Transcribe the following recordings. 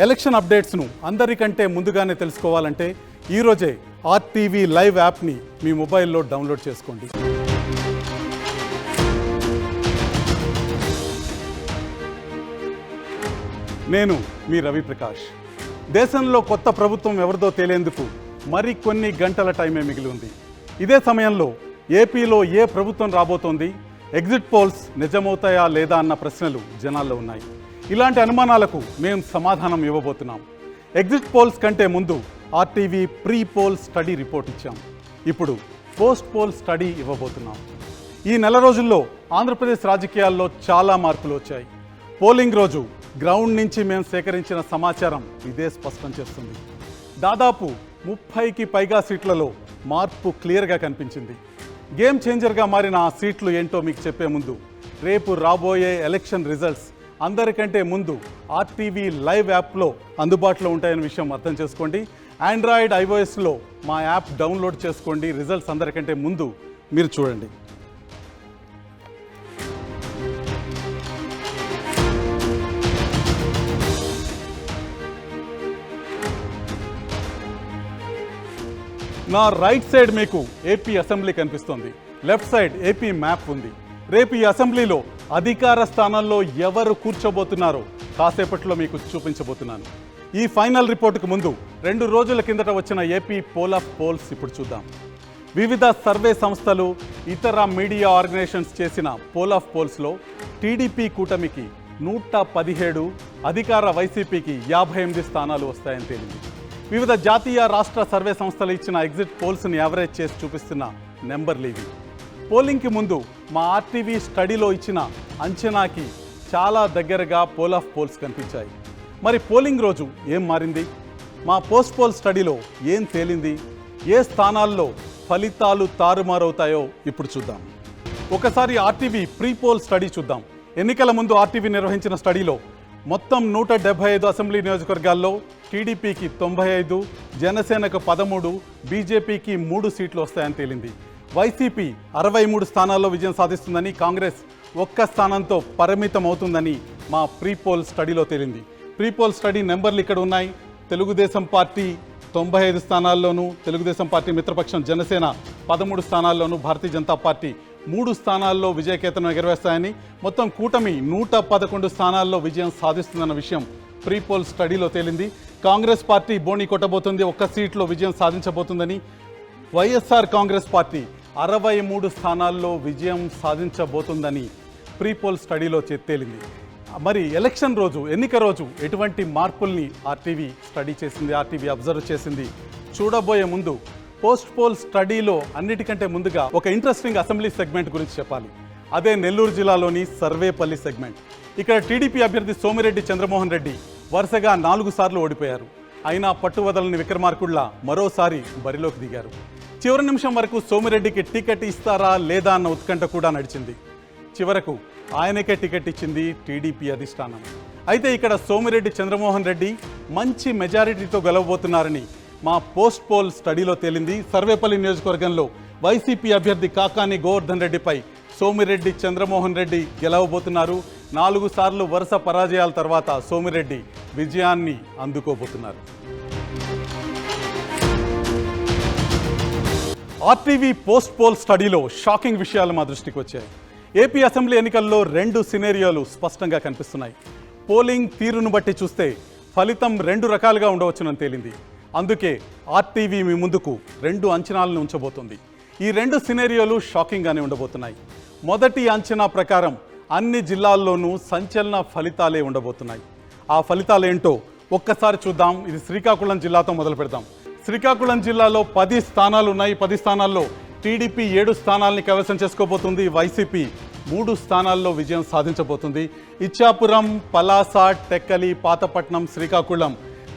Election అప్డేట్స్ను అందరికంటే ముందుగానే తెలుసుకోవాలంటే ఈరోజే ఆర్టీవీ లైవ్ యాప్ని మీ మొబైల్లో డౌన్లోడ్ చేసుకోండి. నేను మీ రవి ప్రకాష్. దేశంలో కొత్త ప్రభుత్వం ఎవరిదో తేలేందుకు మరి కొన్ని గంటల టైమే మిగిలి ఉంది. ఇదే సమయంలో ఏపీలో ఏ ప్రభుత్వం రాబోతోంది, ఎగ్జిట్ పోల్స్ నిజమవుతాయా లేదా అన్న ప్రశ్నలు జనాల్లో ఉన్నాయి. ఇలాంటి అనుమానాలకు మేము సమాధానం ఇవ్వబోతున్నాం. ఎగ్జిట్ పోల్స్ కంటే ముందు RTV pre poll study report ఇచ్చాం. ఇప్పుడు పోస్ట్ పోల్ స్టడీ ఇవ్వబోతున్నాం. ఈ నెల రోజుల్లో ఆంధ్రప్రదేశ్ రాజకీయాల్లో చాలా మార్పులు వచ్చాయి. పోలింగ్ రోజు గ్రౌండ్ నుంచి మేము సేకరించిన సమాచారం ఇదే స్పష్టం చేస్తుంది. దాదాపు 30కి పైగా సీట్లలో మార్పు క్లియర్గా కనిపించింది. గేమ్ చేంజర్గా మారిన ఆ సీట్లు ఏంటో మీకు చెప్పే ముందు రేపు రాబోయే ఎలక్షన్ రిజల్ట్స్ అందరికంటే ముందు ఆర్టీవీ లైవ్ యాప్లో అందుబాటులో ఉంటాయనే విషయం అర్థం చేసుకోండి. ఆండ్రాయిడ్, ఐఓఎస్లో మా యాప్ డౌన్లోడ్ చేసుకోండి. రిజల్ట్స్ అందరికంటే ముందు మీరు చూడండి. నా రైట్ సైడ్ మీకు ఏపీ అసెంబ్లీ కనిపిస్తోంది. లెఫ్ట్ సైడ్ ఏపీ మ్యాప్ ఉంది. రేపు ఈ అసెంబ్లీలో అధికార స్థానాల్లో ఎవరు కూర్చోబోతున్నారో కాసేపట్లో మీకు చూపించబోతున్నాను. ఈ ఫైనల్ రిపోర్టుకు ముందు 2 రోజుల కిందట వచ్చిన ఏపీ పోల్ ఆఫ్ పోల్స్ ఇప్పుడు చూద్దాం. వివిధ సర్వే సంస్థలు, ఇతర మీడియా ఆర్గనైజేషన్స్ చేసిన పోల్ ఆఫ్ పోల్స్లో టీడీపీ కూటమికి 117, అధికార వైసీపీకి 58 స్థానాలు వస్తాయని తేలింది. వివిధ జాతీయ, రాష్ట్ర సర్వే సంస్థలు ఇచ్చిన ఎగ్జిట్ పోల్స్ని యావరేజ్ చేసి చూపిస్తున్న నెంబర్లు ఇవి. పోలింగ్కి ముందు మా ఆర్టీవీ స్టడీలో ఇచ్చిన అంచనాకి చాలా దగ్గరగా పోల్ ఆఫ్ పోల్స్ కనిపించాయి. మరి పోలింగ్ రోజు ఏం మారింది? మా పోస్ట్ పోల్ స్టడీలో ఏం తేలింది? ఏ స్థానాల్లో ఫలితాలు తారుమారవుతాయో ఇప్పుడు చూద్దాం. ఒకసారి ఆర్టీవీ ప్రీ పోల్ స్టడీ చూద్దాం. ఎన్నికల ముందు ఆర్టీవీ నిర్వహించిన స్టడీలో మొత్తం 175 అసెంబ్లీ నియోజకవర్గాల్లో టీడీపీకి 95, జనసేనకు 13, బీజేపీకి 3 సీట్లు వస్తాయని తేలింది. వైసీపీ 63 స్థానాల్లో విజయం సాధిస్తుందని, కాంగ్రెస్ 1 స్థానంతో పరిమితం అవుతుందని మా ప్రీ పోల్ స్టడీలో తేలింది. ప్రీ పోల్ స్టడీ నెంబర్లు ఇక్కడ ఉన్నాయి. Telugu Desam party 95 స్థానాల్లోనూ, Telugu Desam party మిత్రపక్షం Janasena 13 స్థానాల్లోనూ, Bharatiya Janata party 3 స్థానాల్లో విజయకేతనం ఎగరవేస్తాయని, మొత్తం కూటమి 111 స్థానాల్లో విజయం సాధిస్తుందన్న విషయం ప్రీ పోల్ స్టడీలో తేలింది. కాంగ్రెస్ పార్టీ బోణి కొట్టబోతుంది, 1 సీట్లో విజయం సాధించబోతుందని, వైఎస్ఆర్ కాంగ్రెస్ పార్టీ 63 స్థానాల్లో విజయం సాధించబోతుందని ప్రీ పోల్ స్టడీలో తేలింది. మరి ఎలక్షన్ రోజు, ఎన్నిక రోజు ఎటువంటి మార్పుల్ని ఆర్టీవీ స్టడీ చేసింది, ఆర్టీవీ అబ్జర్వ్ చేసింది చూడబోయే ముందు పోస్ట్ పోల్ స్టడీలో అన్నిటికంటే ముందుగా ఒక ఇంట్రెస్టింగ్ అసెంబ్లీ సెగ్మెంట్ గురించి చెప్పాలి. అదే నెల్లూరు జిల్లాలోని సర్వేపల్లి సెగ్మెంట్. ఇక్కడ టీడీపీ అభ్యర్థి సోమిరెడ్డి చంద్రమోహన్ రెడ్డి వరుసగా 4 సార్లు ఓడిపోయారు. అయినా పట్టువదలని విక్రమార్కుల్లా మరోసారి బరిలోకి దిగారు. చివరి నిమిషం వరకు సోమిరెడ్డికి టికెట్ ఇస్తారా లేదా అన్న ఉత్కంఠ కూడా నడిచింది. చివరకు ఆయనకే టికెట్ ఇచ్చింది టీడీపీ అధిష్టానం. అయితే ఇక్కడ సోమిరెడ్డి చంద్రమోహన్ రెడ్డి మంచి మెజారిటీతో గెలవబోతున్నారని మా పోస్ట్ పోల్ స్టడీలో తేలింది. సర్వేపల్లి నియోజకవర్గంలో వైసీపీ అభ్యర్థి కాకాని గోవర్ధన్ రెడ్డిపై సోమిరెడ్డి చంద్రమోహన్ రెడ్డి గెలవబోతున్నారు. 4 సార్లు వరుస పరాజయాల తర్వాత సోమిరెడ్డి విజయాన్ని అందుకోబోతున్నారు. ఆర్టీవీ పోస్ట్ పోల్ స్టడీలో షాకింగ్ విషయాలు మా దృష్టికి వచ్చాయి. ఏపీ అసెంబ్లీ ఎన్నికల్లో 2 సినేరియోలు స్పష్టంగా కనిపిస్తున్నాయి. పోలింగ్ తీరును బట్టి చూస్తే ఫలితం 2 రకాలుగా ఉండవచ్చునని తేలింది. అందుకే ఆర్టీవీ మీ ముందుకు 2 అంచనాలను ఉంచబోతుంది. ఈ 2 సినేరియోలు షాకింగ్గానే ఉండబోతున్నాయి. మొదటి అంచనా ప్రకారం అన్ని జిల్లాల్లోనూ సంచలన ఫలితాలే ఉండబోతున్నాయి. ఆ ఫలితాలు ఏంటో ఒక్కసారి చూద్దాం. ఇది శ్రీకాకుళం జిల్లాతో మొదలు పెడదాం. శ్రీకాకుళం జిల్లాలో 10 స్థానాలు ఉన్నాయి. 10 స్థానాల్లో టీడీపీ 7 స్థానాల్ని కైవసం చేసుకోబోతుంది. వైసీపీ 3 స్థానాల్లో విజయం సాధించబోతుంది. ఇచ్చాపురం, పలాస, టెక్కలి, పాతపట్నం, శ్రీకాకుళం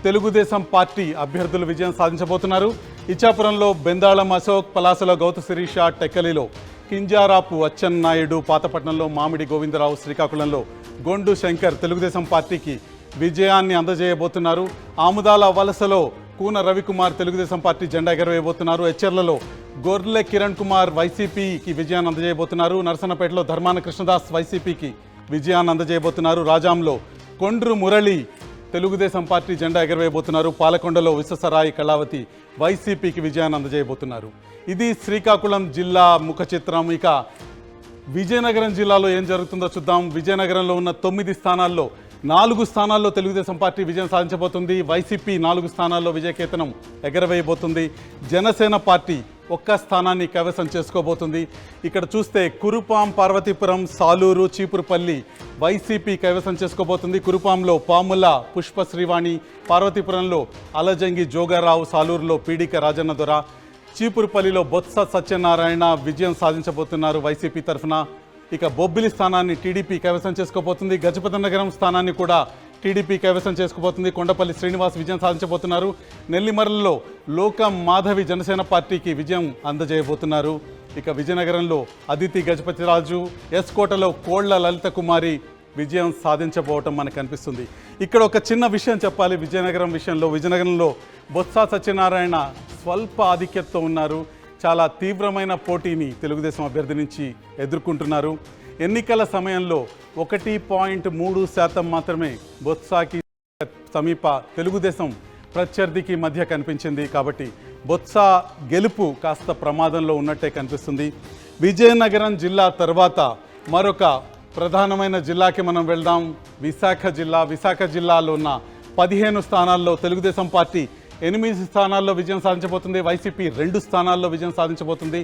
తెలుగుదేశం పార్టీ అభ్యర్థులు విజయం సాధించబోతున్నారు. ఇచ్చాపురంలో బెందాళం అశోక్, పలాసలో గౌతు శిరీష, టెక్కలిలో కింజారాపు అచ్చెన్నాయుడు, పాతపట్నంలో మామిడి గోవిందరావు, శ్రీకాకుళంలో గొండు శంకర్ తెలుగుదేశం పార్టీకి విజయాన్ని అందజేయబోతున్నారు. ఆముదాల వలసలో కూన రవికుమార్ తెలుగుదేశం పార్టీ జెండా ఎగరవేయబోతున్నారు. ఎచ్చెర్లలో గొర్లె కిరణ్ కుమార్ వైసీపీకి విజయాన్ని అందజేయబోతున్నారు. నరసన్నపేటలో ధర్మాన కృష్ణదాస్ వైసీపీకి విజయాన్ని అందజేయబోతున్నారు. రాజాంలో కొండ్రు మురళి తెలుగుదేశం పార్టీ జెండా ఎగరవేయబోతున్నారు. పాలకొండలో విశ్వసరాయి కళావతి వైసీపీకి విజయాన్ని అందజేయబోతున్నారు. ఇది శ్రీకాకుళం జిల్లా ముఖ చిత్రం. ఇక విజయనగరం జిల్లాలో ఏం జరుగుతుందో చూద్దాం. విజయనగరంలో ఉన్న 9 స్థానాల్లో 4 స్థానాల్లో తెలుగుదేశం పార్టీ విజయం సాధించబోతుంది. వైసీపీ 4 స్థానాల్లో విజయకేతనం ఎగరవేయబోతుంది. జనసేన పార్టీ 1 స్థానాన్ని కైవసం చేసుకోబోతుంది. ఇక్కడ చూస్తే కురుపాం, పార్వతీపురం, సాలూరు, చీపురుపల్లి వైసీపీ కైవసం చేసుకోబోతుంది. కురుపాంలో పాముల పుష్పశ్రీవాణి, పార్వతీపురంలో అలజంగి జోగారావు, సాలూరులో పీడిక రాజన్న దొర, చీపురుపల్లిలో బొత్స సత్యనారాయణ విజయం సాధించబోతున్నారు వైసీపీ తరఫున. ఇక బొబ్బిలి స్థానాన్ని టీడీపీ కైవసం చేసుకోబోతుంది. గజపతి నగరం స్థానాన్ని కూడా టీడీపీ కైవసం చేసుకోబోతుంది. కొండపల్లి శ్రీనివాస్ విజయం సాధించబోతున్నారు. నెల్లిమర్లలో లోకం మాధవి జనసేన పార్టీకి విజయం అందజేయబోతున్నారు. ఇక విజయనగరంలో అదితి గజపతిరాజు, ఎస్కోటలో కోళ్ల లలిత కుమారి విజయం సాధించబోవటం మనకు కనిపిస్తుంది. ఇక్కడ ఒక చిన్న విషయం చెప్పాలి. విజయనగరం విషయంలో, విజయనగరంలో బొత్స సత్యనారాయణ స్వల్ప ఆధిక్యతతో ఉన్నారు. చాలా తీవ్రమైన పోటీని తెలుగుదేశం అభ్యర్థి నుంచి ఎదుర్కొంటున్నారు. ఎన్నికల సమయంలో 1.3% మాత్రమే బొత్సాకి సమీప తెలుగుదేశం ప్రత్యర్థికి మధ్య కనిపించింది. కాబట్టి బొత్స గెలుపు కాస్త ప్రమాదంలో ఉన్నట్టే కనిపిస్తుంది. విజయనగరం జిల్లా తర్వాత మరొక ప్రధానమైన జిల్లాకి మనం వెళ్దాం. విశాఖ జిల్లా. విశాఖ జిల్లాలో ఉన్న 15 స్థానాల్లో తెలుగుదేశం పార్టీ 8 స్థానాల్లో విజయం సాధించబోతుంది. వైసీపీ 2 స్థానాల్లో విజయం సాధించబోతుంది.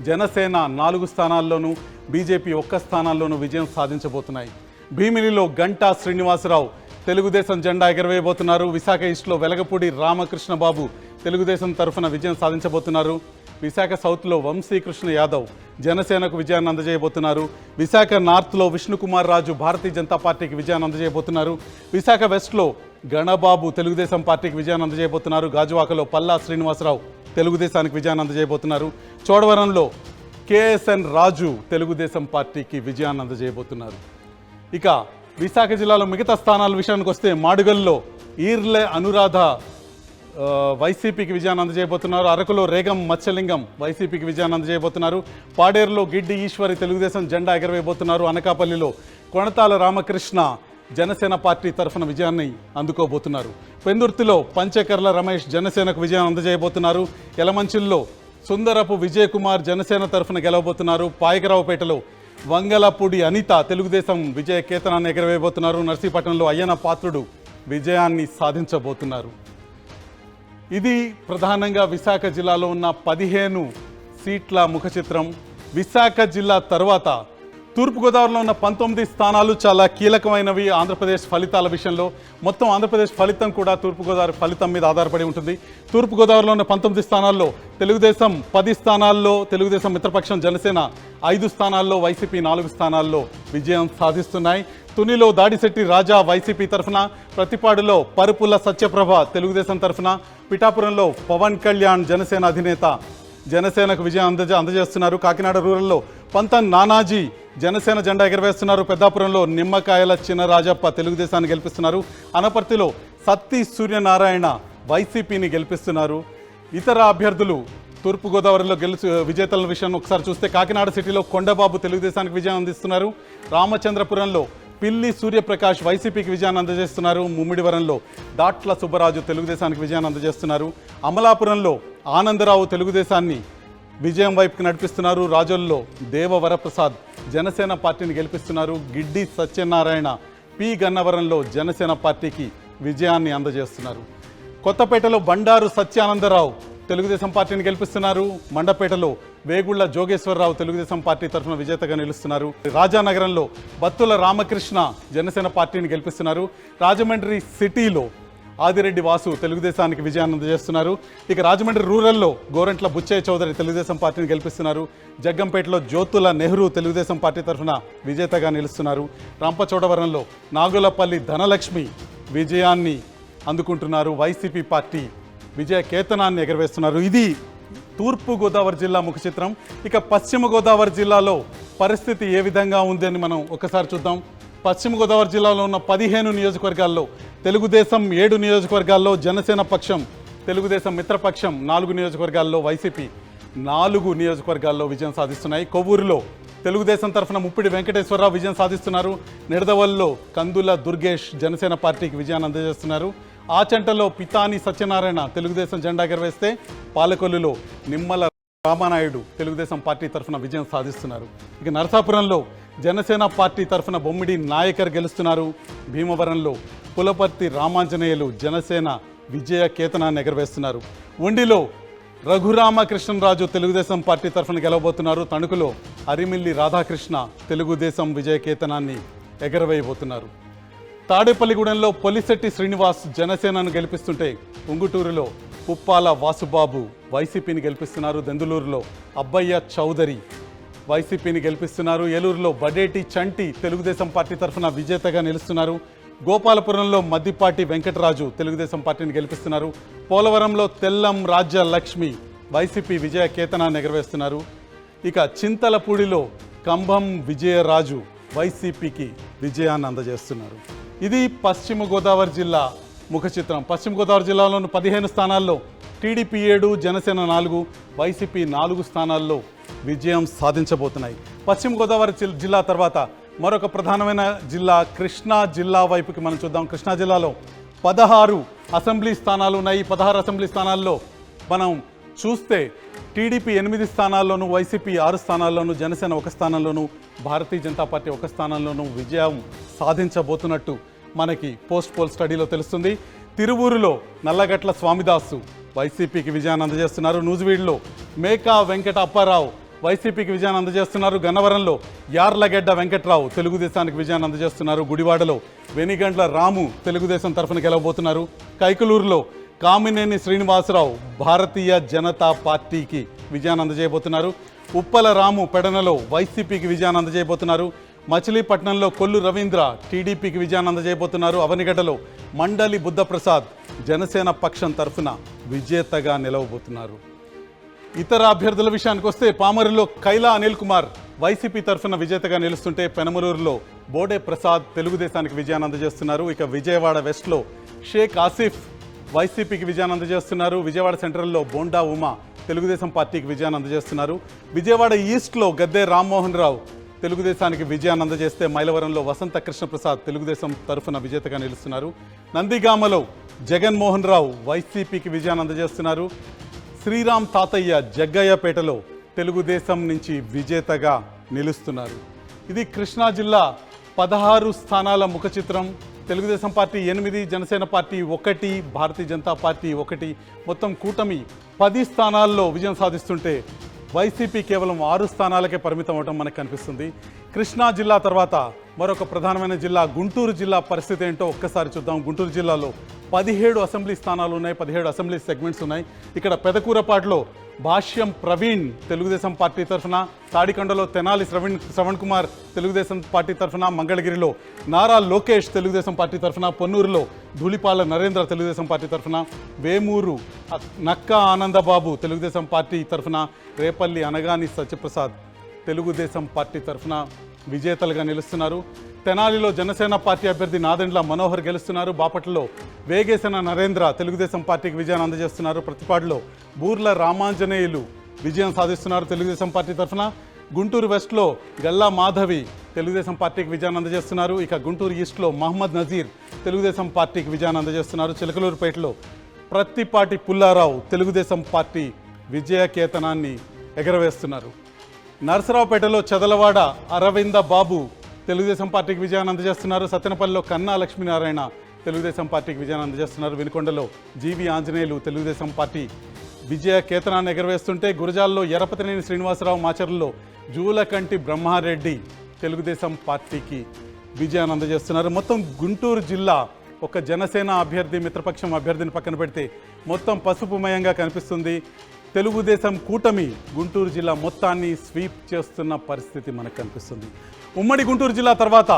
జనసేన 4 స్థానాల్లోనూ, బీజేపీ 1 స్థానాల్లోనూ విజయం సాధించబోతున్నాయి. భీమిలిలో గంటా శ్రీనివాసరావు తెలుగుదేశం జెండా ఎగరవేయబోతున్నారు. విశాఖ ఈస్ట్లో వెలగపూడి రామకృష్ణబాబు తెలుగుదేశం తరఫున విజయం సాధించబోతున్నారు. విశాఖ సౌత్లో వంశీకృష్ణ యాదవ్ జనసేనకు విజయాన్ని అందజేయబోతున్నారు. విశాఖ నార్త్లో విష్ణుకుమార్ రాజు భారతీయ జనతా పార్టీకి విజయాన్ని అందజేయబోతున్నారు. విశాఖ వెస్ట్లో గణబాబు తెలుగుదేశం పార్టీకి విజయాన్ని అందజేయబోతున్నారు. గాజువాకలో పల్లా శ్రీనివాసరావు తెలుగుదేశానికి విజయాన్ని అందజేయబోతున్నారు. చోడవరంలో కేఎస్ఎన్ రాజు తెలుగుదేశం పార్టీకి విజయాన్ని అందజేయబోతున్నారు. ఇక విశాఖ జిల్లాలో మిగతా స్థానాల విషయానికి వస్తే మాడుగల్లో ఈర్లే అనురాధ వైసీపీకి విజయాన్ని అందజేయబోతున్నారు. అరకులో రేగం మత్స్యలింగం వైసీపీకి విజయాన్ని అందజేయబోతున్నారు. పాడేరులో గిడ్డి ఈశ్వరి తెలుగుదేశం జెండా ఎగరవేయబోతున్నారు. అనకాపల్లిలో కొణతాల రామకృష్ణ జనసేన పార్టీ తరఫున విజయాన్ని అందుకోబోతున్నారు. పెందుర్తిలో పంచకర్ల రమేష్ జనసేనకు విజయం అందజేయబోతున్నారు. యలమంచిల్లో సుందరపు విజయ్ కుమార్ జనసేన తరఫున గెలవబోతున్నారు. పాయకరావుపేటలో వంగలపూడి అనిత తెలుగుదేశం విజయ కేతనాన్ని ఎగరవేయబోతున్నారు. నర్సీపట్నంలో అయ్యన పాత్రుడు విజయాన్ని సాధించబోతున్నారు. ఇది ప్రధానంగా విశాఖ జిల్లాలో ఉన్న 15 సీట్ల ముఖ చిత్రం. విశాఖ జిల్లా తర్వాత తూర్పుగోదావరిలో ఉన్న 19 స్థానాలు చాలా కీలకమైనవి ఆంధ్రప్రదేశ్ ఫలితాల విషయంలో. మొత్తం ఆంధ్రప్రదేశ్ ఫలితం కూడా తూర్పుగోదావరి ఫలితం మీద ఆధారపడి ఉంటుంది. తూర్పుగోదావరిలో ఉన్న 19 స్థానాల్లో తెలుగుదేశం 10 స్థానాల్లో, తెలుగుదేశం మిత్రపక్షం జనసేన 5 స్థానాల్లో, వైసీపీ 4 స్థానాల్లో విజయం సాధిస్తున్నాయి. తునిలో దాడిశెట్టి రాజా వైసీపీ తరఫున, ప్రతిపాడులో పరుపుల సత్యప్రభ తెలుగుదేశం తరఫున, పిఠాపురంలో పవన్ కళ్యాణ్ జనసేన అధినేత జనసేనకు విజయం అందజేస్తున్నారు. కాకినాడ రూరల్లో పంతం నానాజీ జనసేన జెండా ఎగరవేస్తున్నారు. పెద్దాపురంలో నిమ్మకాయల చినరాజప్ప తెలుగుదేశాన్ని గెలిపిస్తున్నారు. అనపర్తిలో సత్తి సూర్యనారాయణ వైసీపీని గెలిపిస్తున్నారు. ఇతర అభ్యర్థులు తూర్పుగోదావరిలో విజేతల విషయాన్ని ఒకసారి చూస్తే కాకినాడ సిటీలో కొండబాబు తెలుగుదేశానికి విజయం అందిస్తున్నారు. రామచంద్రపురంలో పిల్లి సూర్యప్రకాష్ వైసీపీకి విజయాన్ని అందజేస్తున్నారు. ముమ్మిడివరంలో దాట్ల సుబ్బరాజు తెలుగుదేశానికి విజయాన్ని అందజేస్తున్నారు. అమలాపురంలో ఆనందరావు తెలుగుదేశాన్ని విజయం వైపుకి నడిపిస్తున్నారు. రాజోల్లో దేవవరప్రసాద్ జనసేన పార్టీని గెలిపిస్తున్నారు. గిడ్డి సత్యనారాయణ పి గన్నవరంలో జనసేన పార్టీకి విజయాన్ని అందజేస్తున్నారు. కొత్తపేటలో బండారు సత్యానందరావు తెలుగుదేశం పార్టీని గెలిపిస్తున్నారు. మండపేటలో వేగుళ్ల జోగేశ్వరరావు తెలుగుదేశం పార్టీ తరఫున విజేతగా నిలుస్తున్నారు. రాజానగరంలో బత్తుల రామకృష్ణ జనసేన పార్టీని గెలిపిస్తున్నారు. రాజమండ్రి సిటీలో ఆదిరెడ్డి వాసు తెలుగుదేశానికి విజయాన్ని అందజేస్తున్నారు. ఇక రాజమండ్రి రూరల్లో గోరంట్ల బుచ్చయ్య చౌదరి తెలుగుదేశం పార్టీని గెలిపిస్తున్నారు. జగ్గంపేటలో జ్యోతుల నెహ్రూ తెలుగుదేశం పార్టీ తరఫున విజేతగా నిలుస్తున్నారు. రాంపచోడవరంలో నాగులపల్లి ధనలక్ష్మి విజయాన్ని అందుకుంటున్నారు. వైసీపీ పార్టీ విజయ కేతనాన్ని ఎగరవేస్తున్నారు. ఇది తూర్పు గోదావరి జిల్లా ముఖ చిత్రం. ఇక పశ్చిమ గోదావరి జిల్లాలో పరిస్థితి ఏ విధంగా ఉంది అని మనం ఒకసారి చూద్దాం. పశ్చిమ గోదావరి జిల్లాలో ఉన్న 15 నియోజకవర్గాల్లో తెలుగుదేశం 7 నియోజకవర్గాల్లో, జనసేన పక్షం తెలుగుదేశం మిత్రపక్షం 4 నియోజకవర్గాల్లో, వైసీపీ 4 నియోజకవర్గాల్లో విజయం సాధిస్తున్నాయి. కొవ్వూరులో తెలుగుదేశం తరఫున ముప్పిడి వెంకటేశ్వరరావు విజయం సాధిస్తున్నారు. నిడదవల్లో కందుల దుర్గేష్ జనసేన పార్టీకి విజయాన్ని అందజేస్తున్నారు. ఆచంటలో పితాని సత్యనారాయణ తెలుగుదేశం జెండా ఎగరవేస్తే పాలకొల్లులో నిమ్మల రామానాయుడు తెలుగుదేశం పార్టీ తరఫున విజయం సాధిస్తున్నారు. ఇక నరసాపురంలో జనసేన పార్టీ తరఫున బొమ్మిడి నాయకర్ గెలుస్తున్నారు. భీమవరంలో పులపర్తి రామాంజనేయులు జనసేన విజయ కేతనాన్ని ఎగరవేస్తున్నారు. ఉండిలో రఘురామకృష్ణరాజు తెలుగుదేశం పార్టీ తరఫున గెలవబోతున్నారు. తణుకులో అరిమిల్లి రాధాకృష్ణ తెలుగుదేశం విజయ కేతనాన్ని ఎగరవేయబోతున్నారు. తాడేపల్లిగూడెంలో పొలిశెట్టి శ్రీనివాస్ జనసేనను గెలిపిస్తుంటే ఉంగుటూరులో పుప్పాల వాసుబాబు వైసీపీని గెలిపిస్తున్నారు. దెందులూరులో అబ్బయ్య చౌదరి వైసీపీని గెలిపిస్తున్నారు. ఏలూరులో బడేటి చంటి తెలుగుదేశం పార్టీ తరఫున విజేతగా నిలుస్తున్నారు. గోపాలపురంలో మద్దిపాటి వెంకటరాజు తెలుగుదేశం పార్టీని గెలిపిస్తున్నారు. పోలవరంలో తెల్లం రాజ్య లక్ష్మి వైసీపీ విజయ కేతనాన్ని ఎగరవేస్తున్నారు. ఇక చింతలపూడిలో కంభం విజయరాజు వైసీపీకి విజయాన్ని అందజేస్తున్నారు. ఇది పశ్చిమ గోదావరి జిల్లా ముఖ చిత్రం. పశ్చిమ గోదావరి జిల్లాలోని 15 స్థానాల్లో టీడీపీ 7, జనసేన 4, వైసీపీ 4 స్థానాల్లో విజయం సాధించబోతున్నాయి. పశ్చిమ గోదావరి జిల్లా తర్వాత మరొక ప్రధానమైన జిల్లా కృష్ణా జిల్లా వైపుకి మనం చూద్దాం. కృష్ణా జిల్లాలో 16 అసెంబ్లీ స్థానాలు ఉన్నాయి. 16 అసెంబ్లీ స్థానాల్లో మనం చూస్తే TDP 8 స్థానాల్లోనూ, YCP 6 స్థానాల్లోనూ, Janasena 1 స్థానంలోనూ, Bharatiya Janata party 1 స్థానంలోనూ విజయం సాధించబోతున్నట్టు మనకి పోస్ట్ పోల్ స్టడీలో తెలుస్తుంది. తిరువూరులో నల్లగట్ల స్వామిదాసు వైసీపీకి విజయాన్ని అందజేస్తున్నారు. నూజివీడులో మేకా వెంకట అప్పారావు వైసీపీకి విజయాన్ని అందజేస్తున్నారు. గన్నవరంలో యార్లగడ్డ వెంకట్రావు తెలుగుదేశానికి విజయాన్ని అందజేస్తున్నారు. గుడివాడలో వెనిగండ్ల రాము తెలుగుదేశం తరఫున గెలవబోతున్నారు. కైకలూరులో కామినేని శ్రీనివాసరావు భారతీయ జనతా పార్టీకి విజయాన్ని అందజేయబోతున్నారు. ఉప్పల రాము పెడనలో వైసీపీకి విజయాన్ని అందజేయబోతున్నారు. మచిలీపట్నంలో కొల్లు రవీంద్ర టీడీపీకి విజయాన్ని అందజేయబోతున్నారు. అవనిగడ్డలో మండలి బుద్ధప్రసాద్ జనసేన పక్షం తరఫున విజేతగా నిలవబోతున్నారు. ఇతర అభ్యర్థుల విషయానికి వస్తే పామరులో కైలా అనిల్ కుమార్ వైసీపీ తరఫున విజేతగా నిలుస్తుంటే పెనమలూరులో బోడే ప్రసాద్ తెలుగుదేశానికి విజయాన్ని అందజేస్తున్నారు. ఇక విజయవాడ వెస్ట్లో షేక్ ఆసిఫ్ వైసీపీకి విజయాన్ని అందజేస్తున్నారు. విజయవాడ సెంట్రల్లో బోండా ఉమా తెలుగుదేశం పార్టీకి విజయాన్ని అందజేస్తున్నారు. విజయవాడ ఈస్ట్లో గద్దె రామ్మోహన్ రావు తెలుగుదేశానికి విజయాన్ని అందజేస్తే మైలవరంలో వసంత కృష్ణప్రసాద్ తెలుగుదేశం తరఫున విజేతగా నిలుస్తున్నారు. నందిగామలో జగన్మోహన్ రావు వైసీపీకి విజయాన్ని అందజేస్తున్నారు. శ్రీరామ్ తాతయ్య జగ్గయ్యపేటలో తెలుగుదేశం నుంచి విజేతగా నిలుస్తున్నారు. ఇది కృష్ణా జిల్లా 16 స్థానాల ముఖ చిత్రం. Telugu Desam party 8, Janasena party 1, Bharatiya Janata party 1, మొత్తం కూటమి 10 స్థానాల్లో విజయం సాధిస్తుంటే వైసీపీ కేవలం 6 స్థానాలకే పరిమితం అవడం మనకు కనిపిస్తుంది. కృష్ణా జిల్లా తర్వాత మరొక ప్రధానమైన జిల్లా గుంటూరు జిల్లా పరిస్థితి ఏంటో ఒక్కసారి చూద్దాం. గుంటూరు జిల్లాలో 17 అసెంబ్లీ స్థానాలు ఉన్నాయి, 17 అసెంబ్లీ సెగ్మెంట్స్ ఉన్నాయి. ఇక్కడ పెదకూరపాటులో భాష్యం ప్రవీణ్ తెలుగుదేశం పార్టీ తరఫున, తాడికొండలో తెనాలి శ్రవణ్ కుమార్ తెలుగుదేశం పార్టీ తరఫున, మంగళగిరిలో నారా లోకేష్ తెలుగుదేశం పార్టీ తరఫున, పొన్నూరులో ధూళిపాల నరేంద్ర తెలుగుదేశం పార్టీ తరఫున, వేమూరు నక్కా ఆనందబాబు తెలుగుదేశం పార్టీ తరఫున, రేపల్లి అనగాని సత్యప్రసాద్ తెలుగుదేశం పార్టీ తరఫున విజేతలుగా నిలుస్తున్నారు. తెనాలిలో జనసేన పార్టీ అభ్యర్థి నాదెండ్ల మనోహర్ గెలుస్తున్నారు. బాపట్లలో వేగేసిన నరేంద్ర తెలుగుదేశం పార్టీకి విజయాన్ని అందజేస్తున్నారు. ప్రతిపాడులో బూర్ల రామాంజనేయులు విజయం సాధిస్తున్నారు తెలుగుదేశం పార్టీ తరఫున. గుంటూరు వెస్ట్లో గల్లా మాధవి తెలుగుదేశం పార్టీకి విజయాన్ని అందజేస్తున్నారు. ఇక గుంటూరు ఈస్ట్లో మహమ్మద్ నజీర్ తెలుగుదేశం పార్టీకి విజయాన్ని అందజేస్తున్నారు. చిలకలూరుపేటలో ప్రత్తిపాటి పుల్లారావు తెలుగుదేశం పార్టీ విజయ కేతనాన్ని ఎగరవేస్తున్నారు. నరసరావుపేటలో చదలవాడ అరవింద బాబు తెలుగుదేశం పార్టీకి విజయాన్ని అందజేస్తున్నారు. సత్తెనపల్లిలో కన్నా లక్ష్మీనారాయణ తెలుగుదేశం పార్టీకి విజయాన్ని అందజేస్తున్నారు. వినుకొండలో జీవి ఆంజనేయులు తెలుగుదేశం పార్టీ విజయ కేతనాన్ని ఎగరవేస్తుంటే గురజాల్లో ఎరపతినేని శ్రీనివాసరావు, మాచర్లలో జూలకంటి బ్రహ్మారెడ్డి తెలుగుదేశం పార్టీకి విజయాన్ని అందజేస్తున్నారు. మొత్తం గుంటూరు జిల్లా ఒక జనసేన అభ్యర్థి, మిత్రపక్షం అభ్యర్థిని పక్కన పెడితే మొత్తం పసుపుమయంగా కనిపిస్తుంది. తెలుగుదేశం కూటమి గుంటూరు జిల్లా మొత్తాన్ని స్వీప్ చేస్తున్న పరిస్థితి మనకు కనిపిస్తుంది. ఉమ్మడి గుంటూరు జిల్లా తర్వాత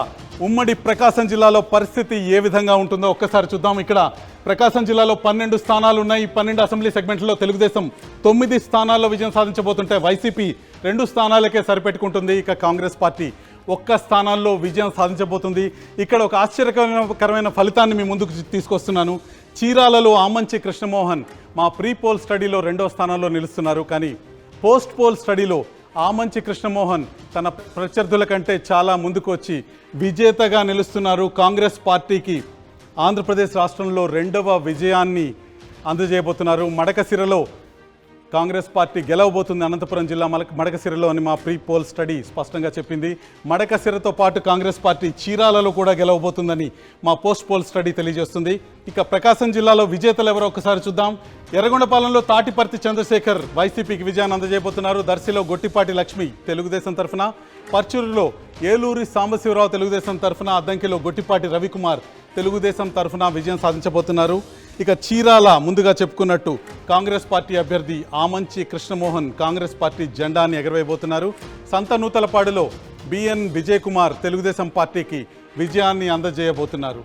ఉమ్మడి ప్రకాశం జిల్లాలో పరిస్థితి ఏ విధంగా ఉంటుందో ఒక్కసారి చూద్దాం. ఇక్కడ ప్రకాశం జిల్లాలో 12 స్థానాలు ఉన్నాయి. 12 అసెంబ్లీ సెగ్మెంట్లో తెలుగుదేశం 9 స్థానాల్లో విజయం సాధించబోతుంటే వైసీపీ 2 స్థానాలకే సరిపెట్టుకుంటుంది. ఇక కాంగ్రెస్ పార్టీ 1 స్థానాల్లో విజయం సాధించబోతుంది. ఇక్కడ ఒక ఆశ్చర్యకరమైన ఫలితాన్ని మీ ముందుకు తీసుకొస్తున్నాను. చీరాలలో ఆమంచి కృష్ణమోహన్ మా ప్రీ పోల్ స్టడీలో 2వ స్థానంలో నిలుస్తున్నారు. కానీ పోస్ట్ పోల్ స్టడీలో ఆమంచి కృష్ణమోహన్ తన ప్రత్యర్థుల కంటే చాలా ముందుకు వచ్చి విజేతగా నిలుస్తున్నారు. కాంగ్రెస్ పార్టీకి ఆంధ్రప్రదేశ్ రాష్ట్రంలో 2వ విజయాన్ని అందజేయబోతున్నారు. మడకసిరలో కాంగ్రెస్ పార్టీ గెలవబోతుంది. అనంతపురం జిల్లా మడకసిరలో అని మా ప్రీ పోల్ స్టడీ స్పష్టంగా చెప్పింది. మడకసిరతో పాటు కాంగ్రెస్ పార్టీ చీరాలలో కూడా గెలవబోతుందని మా పోస్ట్ పోల్ స్టడీ తెలియజేస్తుంది. ఇక ప్రకాశం జిల్లాలో విజేతలు ఎవరో ఒకసారి చూద్దాం. ఎర్రగొండపాలెంలో తాటిపర్తి చంద్రశేఖర్ వైసీపీకి విజయాన్ని అందజేయబోతున్నారు. దర్శిలో గొట్టిపాటి లక్ష్మి తెలుగుదేశం తరఫున, పర్చూరులో ఏలూరి సాంబశివరావు తెలుగుదేశం తరఫున, అద్దంకిలో గొట్టిపాటి రవికుమార్ తెలుగుదేశం తరఫున విజయం సాధించబోతున్నారు. ఇక చీరాల ముందుగా చెప్పుకున్నట్టు కాంగ్రెస్ పార్టీ అభ్యర్థి ఆమంచి కృష్ణమోహన్ కాంగ్రెస్ పార్టీ జెండాని ఎగరవేయబోతున్నారు. సంతనూతలపాడులో బిఎన్ విజయ్ కుమార్ తెలుగుదేశం పార్టీకి విజయాన్ని అందజేయబోతున్నారు.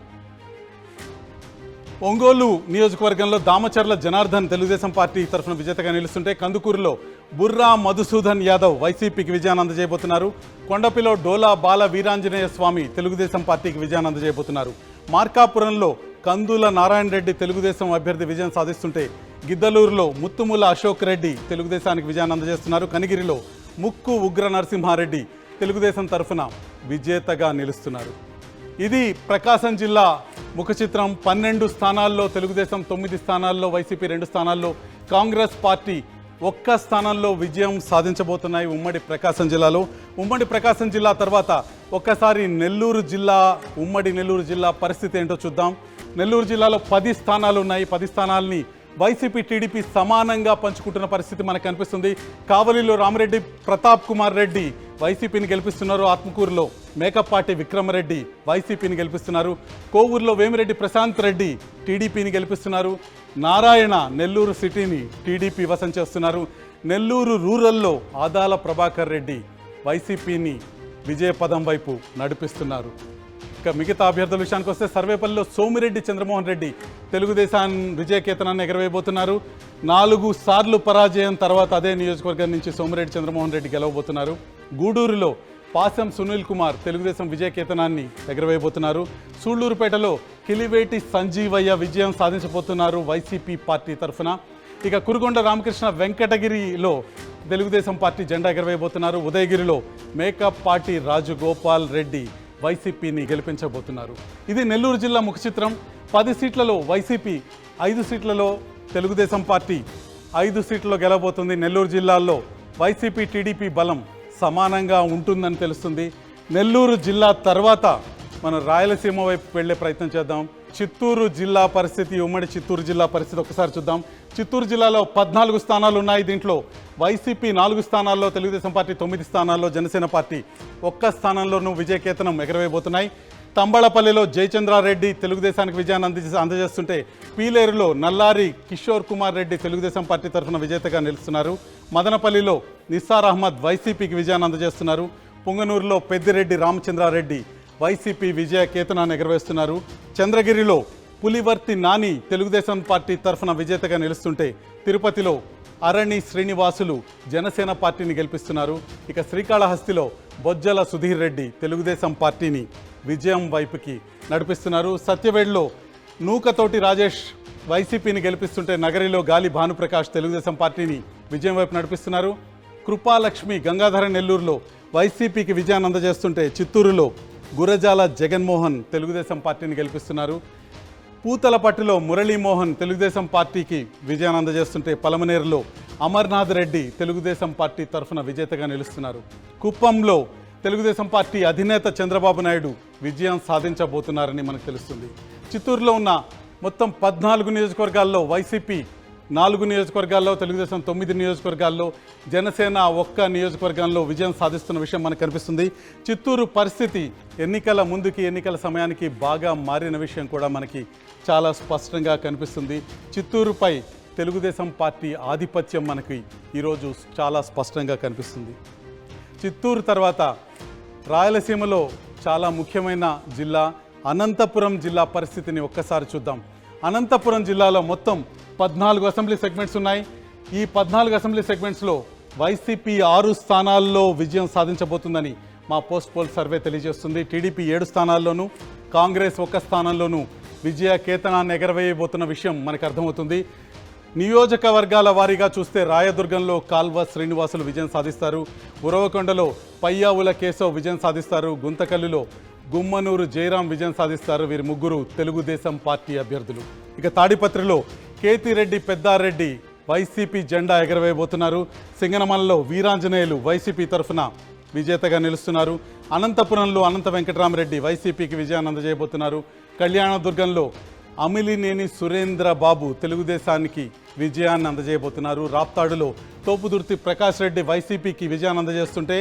ఒంగోలు నియోజకవర్గంలో దామచర్ల జనార్దన్ తెలుగుదేశం పార్టీ తరఫున విజేతగా నిలుస్తుంటే, కందుకూరులో బుర్రా మధుసూదన్ యాదవ్ వైసీపీకి విజయాన్ని అందజేయబోతున్నారు. కొండపిలో డోలా బాల వీరాంజనేయ స్వామి తెలుగుదేశం పార్టీకి విజయాన్ని అందజేయబోతున్నారు. మార్కాపురంలో కందుల నారాయణ రెడ్డి తెలుగుదేశం అభ్యర్థి విజయం సాధిస్తుంటే, గిద్దలూరులో ముత్తుముల అశోక్ రెడ్డి తెలుగుదేశానికి విజయాన్ని అందజేస్తున్నారు. కనిగిరిలో ముక్కు ఉగ్ర నరసింహారెడ్డి తెలుగుదేశం తరఫున విజేతగా నిలుస్తున్నారు. ఇది ప్రకాశం జిల్లా ముఖ చిత్రం. 12 స్థానాల్లో తెలుగుదేశం, 9 స్థానాల్లో వైసీపీ, 2 స్థానాల్లో కాంగ్రెస్ పార్టీ 1 స్థానంలో విజయం సాధించబోతున్నాయి ఉమ్మడి ప్రకాశం జిల్లాలో. ఉమ్మడి ప్రకాశం జిల్లా తర్వాత ఒక్కసారి నెల్లూరు జిల్లా, ఉమ్మడి నెల్లూరు జిల్లా పరిస్థితి ఏంటో చూద్దాం. నెల్లూరు జిల్లాలో 10 స్థానాలు ఉన్నాయి. 10 స్థానాలని వైసీపీ, టీడీపీ సమానంగా పంచుకుంటున్న పరిస్థితి మనకు కనిపిస్తుంది. కావలిలో రామిరెడ్డి ప్రతాప్ కుమార్ రెడ్డి వైసీపీని గెలిపిస్తున్నారు. ఆత్మకూరులో మేకపాటి విక్రమరెడ్డి వైసీపీని గెలిపిస్తున్నారు. కోవూరులో వేమిరెడ్డి ప్రశాంత్ రెడ్డి టీడీపీని గెలిపిస్తున్నారు. నారాయణ నెల్లూరు సిటీని టీడీపీ వశం చేస్తున్నారు. నెల్లూరు రూరల్లో ఆదాల ప్రభాకర్ రెడ్డి వైసీపీని విజయపదం వైపు నడిపిస్తున్నారు. ఇక మిగతా అభ్యర్థుల విషయానికి వస్తే, సర్వేపల్లిలో సోమిరెడ్డి చంద్రమోహన్ రెడ్డి తెలుగుదేశాన్ని విజయకేతనాన్ని ఎగరవేయబోతున్నారు. 4 సార్లు పరాజయం తర్వాత అదే నియోజకవర్గం నుంచి సోమిరెడ్డి చంద్రమోహన్ రెడ్డి గెలవబోతున్నారు. గూడూరులో పాసం సునీల్ కుమార్ తెలుగుదేశం విజయకేతనాన్ని ఎగరవేయబోతున్నారు. సూళ్లూరుపేటలో కిలివేటి సంజీవయ్య విజయం సాధించబోతున్నారు వైసీపీ పార్టీ తరఫున. ఇక కురుగొండ రామకృష్ణ వెంకటగిరిలో తెలుగుదేశం పార్టీ జెండా ఎగరవేయబోతున్నారు. ఉదయగిరిలో మేకప్ పార్టీ రాజగోపాల్ రెడ్డి వైసీపీని గెలిపించబోతున్నారు. ఇది నెల్లూరు జిల్లా ముఖ చిత్రం. 10 సీట్లలో వైసీపీ, 5 సీట్లలో తెలుగుదేశం పార్టీ 5 సీట్లలో గెలవబోతుంది. నెల్లూరు జిల్లాలో వైసీపీ, టీడీపీ బలం సమానంగా ఉంటుందని తెలుస్తుంది. నెల్లూరు జిల్లా తర్వాత మనం రాయలసీమ వైపు వెళ్లే ప్రయత్నం చేద్దాం. చిత్తూరు జిల్లా పరిస్థితి, ఉమ్మడి చిత్తూరు జిల్లా పరిస్థితి ఒకసారి చూద్దాం. చిత్తూరు జిల్లాలో 14 స్థానాలు ఉన్నాయి. దీంట్లో వైసీపీ 4 స్థానాల్లో, తెలుగుదేశం పార్టీ 9 స్థానాల్లో, జనసేన పార్టీ 1 స్థానంలోనూ విజయకేతనం ఎగరవేయబోతున్నాయి. తంబళపల్లిలో జయచంద్రారెడ్డి తెలుగుదేశానికి విజయాన్ని అందజేస్తుంటే, పీలేరులో నల్లారి కిషోర్ కుమార్ రెడ్డి తెలుగుదేశం పార్టీ తరఫున విజేతగా నిలుస్తున్నారు. మదనపల్లిలో నిస్సార్ అహ్మద్ వైసీపీకి విజయాన్ని అందజేస్తున్నారు. పుంగనూరులో పెద్దిరెడ్డి రామచంద్రారెడ్డి వైసీపీ విజయకేతనాన్ని ఎగరవేస్తున్నారు. చంద్రగిరిలో పులివర్తి నాని తెలుగుదేశం పార్టీ తరఫున విజేతగా నిలుస్తుంటే, తిరుపతిలో అరణి శ్రీనివాసులు జనసేన పార్టీని గెలిపిస్తున్నారు. ఇక శ్రీకాళహస్తిలో బొజ్జల సుధీర్ రెడ్డి తెలుగుదేశం పార్టీని విజయం వైపుకి నడిపిస్తున్నారు. సత్యవేడ్లో నూకతోటి రాజేష్ వైసీపీని గెలిపిస్తుంటే, నగరిలో గాలి భానుప్రకాష్ తెలుగుదేశం పార్టీని విజయం వైపు నడిపిస్తున్నారు. కృపాలక్ష్మి గంగాధర నెల్లూరులో వైసీపీకి విజయాన్ని అందజేస్తుంటే, చిత్తూరులో గురజాల జగన్మోహన్ తెలుగుదేశం పార్టీని గెలిపిస్తున్నారు. పూతలపట్టులో మురళీమోహన్ తెలుగుదేశం పార్టీకి విజయాన్ని అందజేస్తుంటే, పలమనేరులో అమర్నాథ్ రెడ్డి తెలుగుదేశం పార్టీ తరఫున విజేతగా నిలుస్తున్నారు. కుప్పంలో తెలుగుదేశం పార్టీ అధినేత చంద్రబాబు నాయుడు విజయం సాధించబోతున్నారని మనకు తెలుస్తుంది. చిత్తూరులో ఉన్న మొత్తం 14 నియోజకవర్గాల్లో వైసీపీ 4 నియోజకవర్గాల్లో, తెలుగుదేశం 9 నియోజకవర్గాల్లో, జనసేన 1 నియోజకవర్గంలో విజయం సాధిస్తున్న విషయం మనకు కనిపిస్తుంది. చిత్తూరు పరిస్థితి ఎన్నికల ముందుకి, ఎన్నికల సమయానికి బాగా మారిన విషయం కూడా మనకి చాలా స్పష్టంగా కనిపిస్తుంది. చిత్తూరుపై తెలుగుదేశం పార్టీ ఆధిపత్యం మనకి ఈరోజు చాలా స్పష్టంగా కనిపిస్తుంది. చిత్తూరు తర్వాత రాయలసీమలో చాలా ముఖ్యమైన జిల్లా అనంతపురం జిల్లా పరిస్థితిని ఒక్కసారి చూద్దాం. అనంతపురం జిల్లాలో మొత్తం 14 అసెంబ్లీ సెగ్మెంట్స్ ఉన్నాయి. ఈ 14 అసెంబ్లీ సెగ్మెంట్స్లో వైసీపీ 6 స్థానాల్లో విజయం సాధించబోతుందని మా పోస్ట్ పోల్ సర్వే తెలియజేస్తుంది. టీడీపీ 7 స్థానాల్లోనూ, కాంగ్రెస్ 1 స్థానంలోనూ విజయ కేతనాన్ని ఎగరవేయబోతున్న విషయం మనకు అర్థమవుతుంది. నియోజకవర్గాల వారీగా చూస్తే రాయదుర్గంలో కాల్వ శ్రీనివాసులు విజయం సాధిస్తారు. ఉరవకొండలో పయ్యావుల కేశవ్ విజయం సాధిస్తారు. గుంతకల్లులో గుమ్మనూరు జయరాం విజయం సాధిస్తారు. వీరి ముగ్గురు తెలుగుదేశం పార్టీ అభ్యర్థులు. ఇక తాడిపత్రిలో కేతిరెడ్డి పెద్దారెడ్డి వైసీపీ జెండా ఎగరవేయబోతున్నారు. సింగనమలలో వీరాంజనేయులు వైసీపీ తరఫున విజేతగా నిలుస్తున్నారు. అనంతపురంలో అనంత వెంకటరామరెడ్డి వైసీపీకి విజయాన్ని అందజేయబోతున్నారు. కళ్యాణదుర్గంలో అమిలినేని సురేంద్ర బాబు తెలుగుదేశానికి విజయాన్ని అందజేయబోతున్నారు. రాప్తాడులో తోపుదుర్తి ప్రకాష్ రెడ్డి వైసీపీకి విజయాన్ని అందజేస్తుంటే